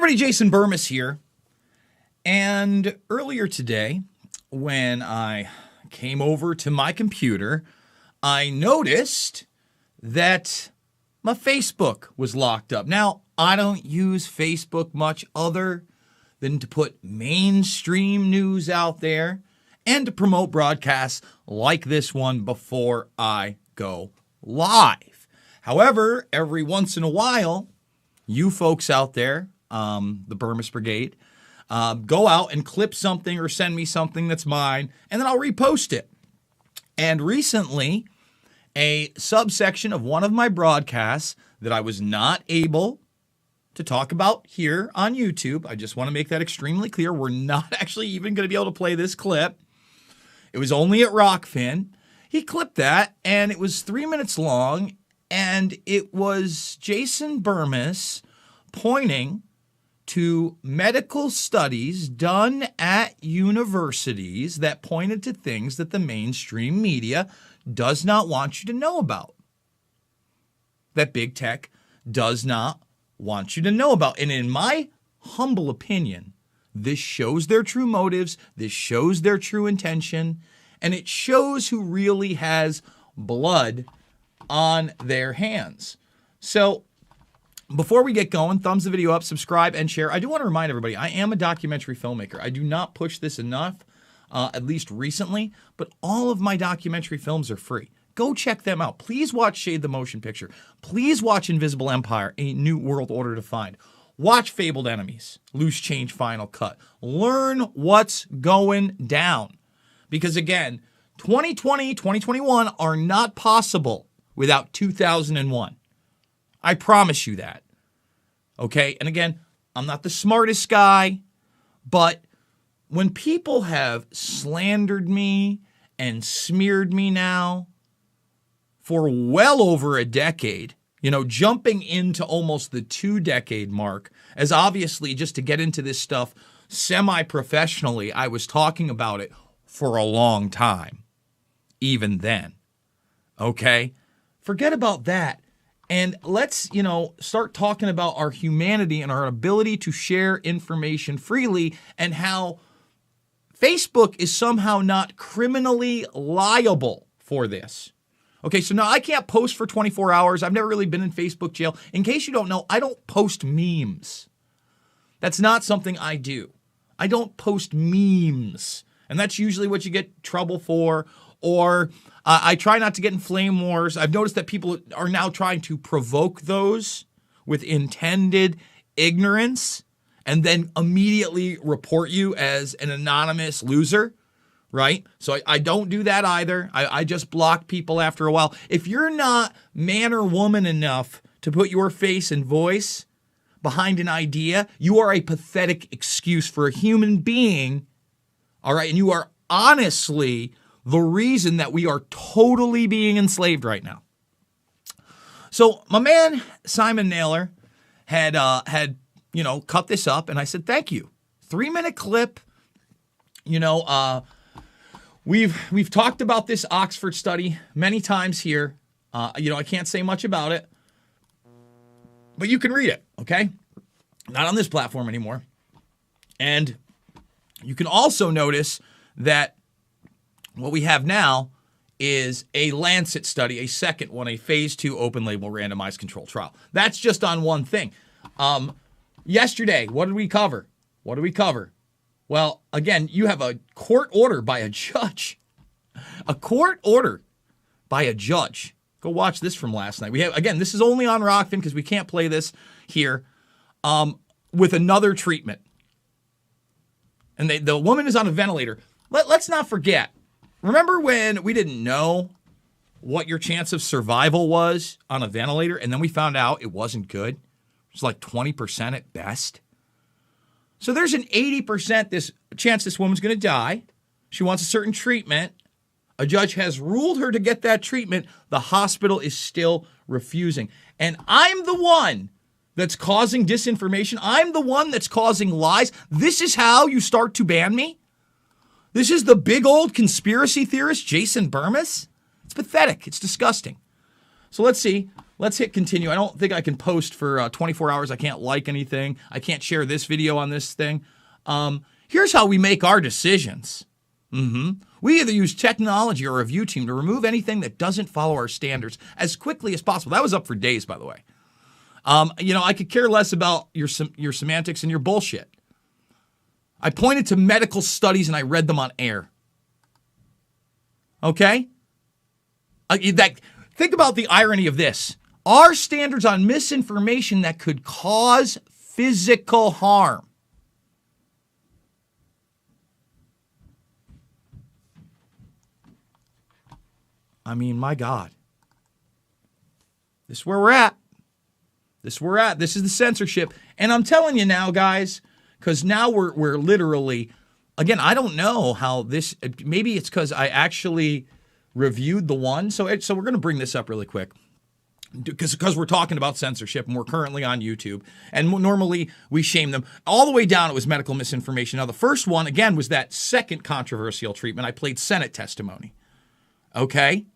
Everybody, Jason Burmis here. And earlier today, when I came over to my computer, I noticed that my Facebook was locked up. Now, I don't use Facebook much other than to put mainstream news out there and to promote broadcasts like this one before I go live. However, every once in a while, you folks out there, the Burmis Brigade, go out and clip something or send me something that's mine, and then I'll repost it. And recently, a subsection of one of my broadcasts that I was not able to talk about here on YouTube, I just want to make that extremely clear. We're not actually even going to be able to play this clip. It was only at Rockfin. He clipped that, and it was 3 minutes long, and it was Jason Burmis pointing to medical studies done at universities that pointed to things that the mainstream media does not want you to know about, that big tech does not want you to know about. And in my humble opinion, this shows their true motives, this shows their true intention, and it shows who really has blood on their hands. So before we get going, thumbs the video up, subscribe, and share. I do want to remind everybody, I am a documentary filmmaker. I do not push this enough, at least recently, but all of my documentary films are free. Go check them out. Please watch Shade the Motion Picture. Please watch Invisible Empire, A New World Order Defined. Watch Fabled Enemies, Loose Change Final Cut. Learn what's going down. Because again, 2020, 2021 are not possible without 2001. I promise you that. Okay? And again, I'm not the smartest guy, but when people have slandered me and smeared me now for well over a decade, jumping into almost the 2-decade mark, as obviously just to get into this stuff semi-professionally, I was talking about it for a long time, even then. Okay? Forget about that. And let's, start talking about our humanity and our ability to share information freely and how Facebook is somehow not criminally liable for this. Okay, so now I can't post for 24 hours. I've never really been in Facebook jail. In case you don't know, I don't post memes. That's not something I do. I don't post memes. And that's usually what you get trouble for. Or I try not to get in flame wars. I've noticed that people are now trying to provoke those with intended ignorance and then immediately report you as an anonymous loser, right? So I don't do that either. I just block people after a while. If you're not man or woman enough to put your face and voice behind an idea, you are a pathetic excuse for a human being, all right? And you are honestly the reason that we are totally being enslaved right now. So my man, Simon Naylor, had cut this up, and I said, thank you. 3-minute clip. We've talked about this Oxford study many times here. I can't say much about it, but you can read it, okay? Not on this platform anymore. And you can also notice that what we have now is a Lancet study, a second one, a phase 2 open label randomized control trial. That's just on one thing. Yesterday, what did we cover? Well, again, you have a court order by a judge. A court order by a judge. Go watch this from last night. This is only on Rockfin because we can't play this here, with another treatment. And the woman is on a ventilator. Let's not forget. Remember when we didn't know what your chance of survival was on a ventilator, and then we found out it wasn't good? It's like 20% at best. So there's an 80% chance this woman's going to die. She wants a certain treatment. A judge has ruled her to get that treatment. The hospital is still refusing. And I'm the one that's causing disinformation. I'm the one that's causing lies. This is how you start to ban me? This is the big old conspiracy theorist, Jason Burmis? It's pathetic. It's disgusting. So let's see. Let's hit continue. I don't think I can post for 24 hours. I can't like anything. I can't share this video on this thing. Here's how we make our decisions. We either use technology or a review team to remove anything that doesn't follow our standards as quickly as possible. That was up for days, by the way. I could care less about your semantics and your bullshit. I pointed to medical studies and I read them on air. Okay? Think about the irony of this. Our standards on misinformation that could cause physical harm. I mean, my God. This is where we're at. This is where we're at. This is the censorship. And I'm telling you now, guys, because now we're literally, again, I don't know how this, maybe it's because I actually reviewed the one. So we're going to bring this up really quick. Because we're talking about censorship and we're currently on YouTube. And normally we shame them. All the way down, it was medical misinformation. Now, the first one, again, was that second controversial treatment. I played Senate testimony. Okay?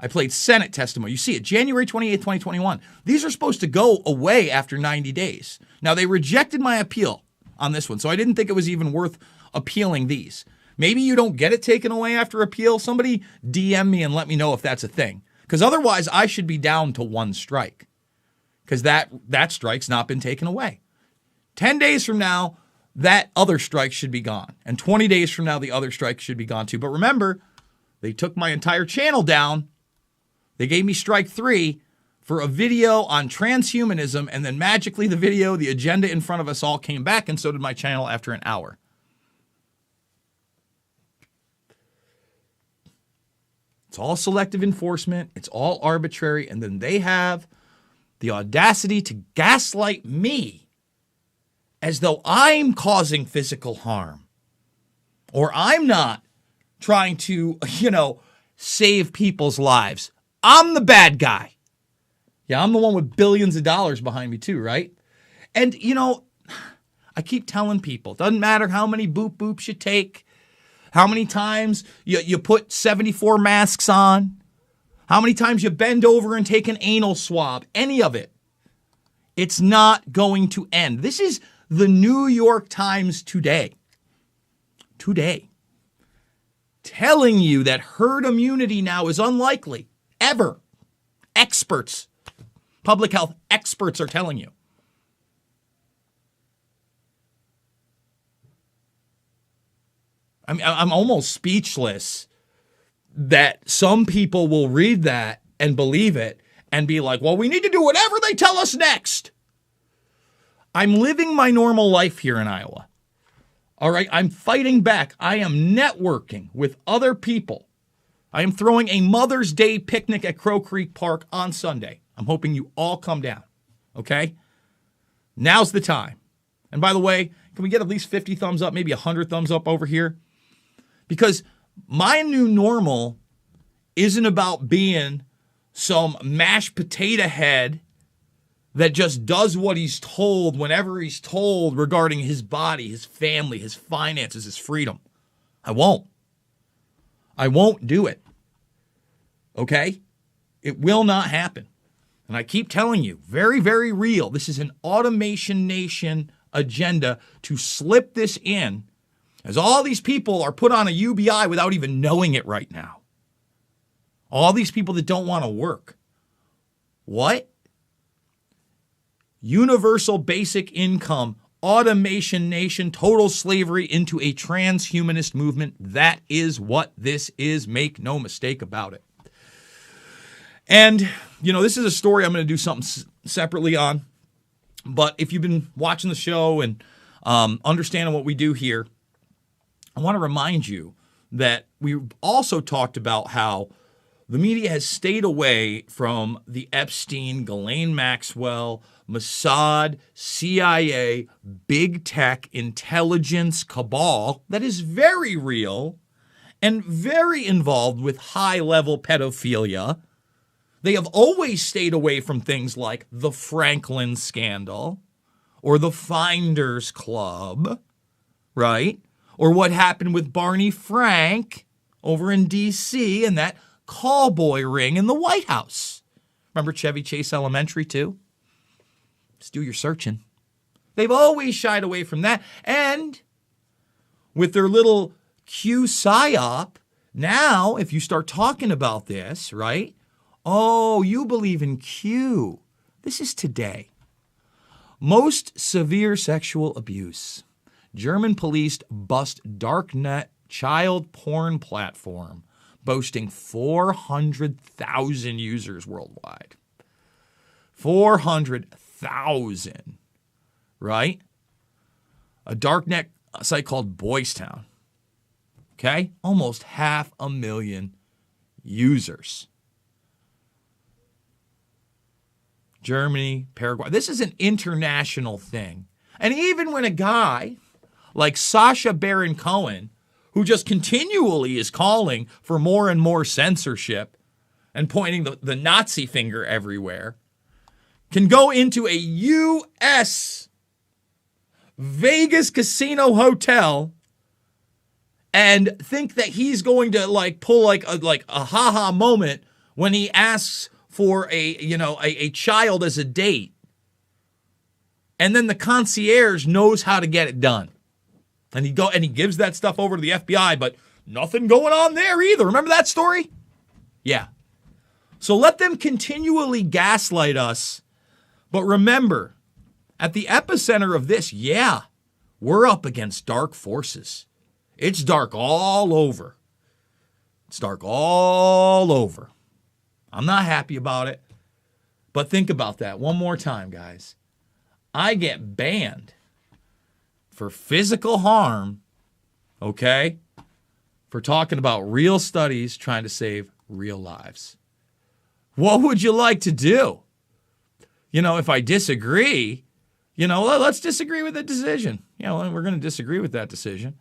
I played Senate testimony. You see it, January 28th, 2021. These are supposed to go away after 90 days. Now, they rejected my appeal on this one, so I didn't think it was even worth appealing these. Maybe you don't get it taken away after appeal. Somebody DM me and let me know if that's a thing. Because otherwise, I should be down to one strike. Because that strike's not been taken away. 10 days from now, that other strike should be gone. And 20 days from now, the other strike should be gone too. But remember, they took my entire channel down. They gave me strike 3 for a video on transhumanism. And then magically, the agenda in front of us all came back. And so did my channel after an hour. It's all selective enforcement. It's all arbitrary. And then they have the audacity to gaslight me as though I'm causing physical harm or I'm not trying to, save people's lives. I'm the bad guy. Yeah, I'm the one with billions of dollars behind me too, right? And, I keep telling people, doesn't matter how many boops you take, how many times you put 74 masks on, how many times you bend over and take an anal swab, any of it. It's not going to end. This is the New York Times today. Telling you that herd immunity now is unlikely, ever. Experts, public health experts are telling you. I'm almost speechless that some people will read that and believe it and be like, well, we need to do whatever they tell us next. I'm living my normal life here in Iowa. All right, I'm fighting back. I am networking with other people. I am throwing a Mother's Day picnic at Crow Creek Park on Sunday. I'm hoping you all come down, okay? Now's the time. And by the way, can we get at least 50 thumbs up, maybe 100 thumbs up over here? Because my new normal isn't about being some mashed potato head that just does what he's told whenever he's told regarding his body, his family, his finances, his freedom. I won't do it. Okay? It will not happen. And I keep telling you, very, very real. This is an Automation Nation agenda to slip this in as all these people are put on a UBI without even knowing it right now. All these people that don't want to work. What? Universal basic income, Automation Nation, total slavery into a transhumanist movement. That is what this is. Make no mistake about it. And, this is a story I'm going to do something separately on. But if you've been watching the show and understanding what we do here, I want to remind you that we also talked about how the media has stayed away from the Epstein, Ghislaine Maxwell, Mossad, CIA, big tech, intelligence cabal that is very real and very involved with high-level pedophilia. They have always stayed away from things like the Franklin scandal or the Finders Club, right? Or what happened with Barney Frank over in D.C. and that callboy ring in the White House. Remember Chevy Chase Elementary too? Just do your searching. They've always shied away from that. And with their little Q psyop, now if you start talking about this, right? Oh, you believe in Q. This is today. Most severe sexual abuse. German police bust darknet child porn platform boasting 400,000 users worldwide. 400,000, right? A darknet site called Boys Town. Okay? Almost 500,000 users. Germany, Paraguay. This is an international thing. And even when a guy like Sacha Baron Cohen, who just continually is calling for more and more censorship and pointing the Nazi finger everywhere, can go into a U.S. Vegas casino hotel and think that he's going to like pull like a ha-ha moment when he asks for a child as a date. And then the concierge knows how to get it done. And he gives that stuff over to the FBI, but nothing going on there either. Remember that story? Yeah. So let them continually gaslight us. But remember, at the epicenter of this, yeah, we're up against dark forces. It's dark all over. It's dark all over. I'm not happy about it. But think about that one more time, guys. I get banned for physical harm, okay, for talking about real studies trying to save real lives. What would you like to do? If I disagree, let's disagree with the decision. We're going to disagree with that decision.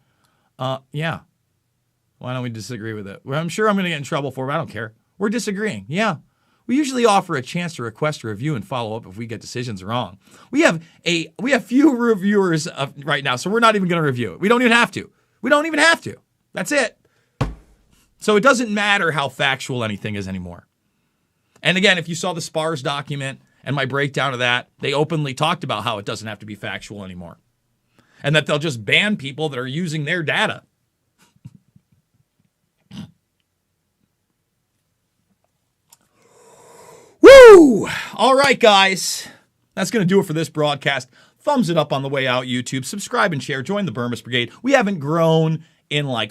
Yeah. Why don't we disagree with it? Well, I'm sure I'm going to get in trouble for it, but I don't care. We're disagreeing. Yeah. We usually offer a chance to request a review and follow up if we get decisions wrong. We have few reviewers right now, so we're not even going to review it. We don't even have to. That's it. So it doesn't matter how factual anything is anymore. And again, if you saw the SPARS document and my breakdown of that, they openly talked about how it doesn't have to be factual anymore. And that they'll just ban people that are using their data. Woo! All right, guys. That's going to do it for this broadcast. Thumbs it up on the way out, YouTube. Subscribe and share. Join the Burmist Brigade. We haven't grown in I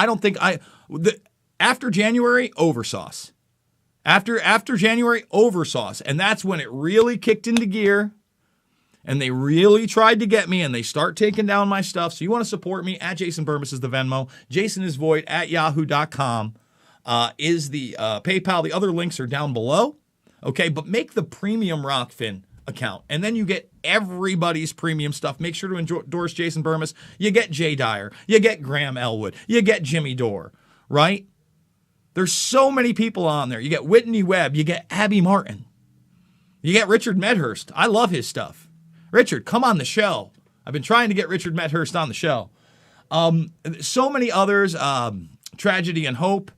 don't think after January, oversauce. After January, oversauce. And that's when it really kicked into gear. And they really tried to get me, and they start taking down my stuff. So you want to support me, at Jason Burmis is the Venmo. Jason is Void at yahoo.com is the PayPal. The other links are down below. Okay, but make the premium Rockfin account, and then you get everybody's premium stuff. Make sure to endorse Jason Burmis. You get Jay Dyer. You get Graham Elwood. You get Jimmy Dore, right? There's so many people on there. You get Whitney Webb. You get Abby Martin. You get Richard Medhurst. I love his stuff. Richard, come on the show. I've been trying to get Richard Medhurst on the show. So many others. Tragedy and Hope.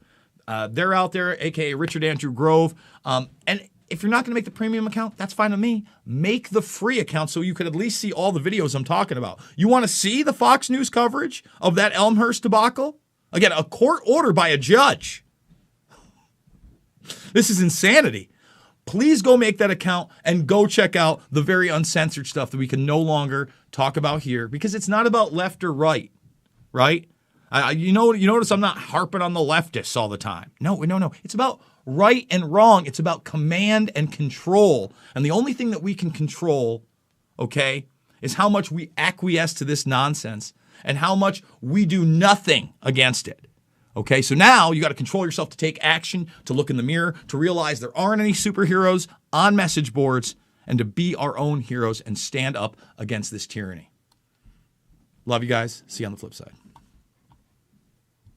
They're out there, a.k.a. Richard Andrew Grove. And if you're not going to make the premium account, that's fine with me. Make the free account so you could at least see all the videos I'm talking about. You want to see the Fox News coverage of that Elmhurst debacle? Again, a court order by a judge. This is insanity. Please go make that account and go check out the very uncensored stuff that we can no longer talk about here, because it's not about left or right, right? You notice I'm not harping on the leftists all the time. No. It's about right and wrong. It's about command and control. And the only thing that we can control, okay, is how much we acquiesce to this nonsense and how much we do nothing against it. Okay, so now you got to control yourself to take action, to look in the mirror, to realize there aren't any superheroes on message boards, and to be our own heroes and stand up against this tyranny. Love you guys. See you on the flip side.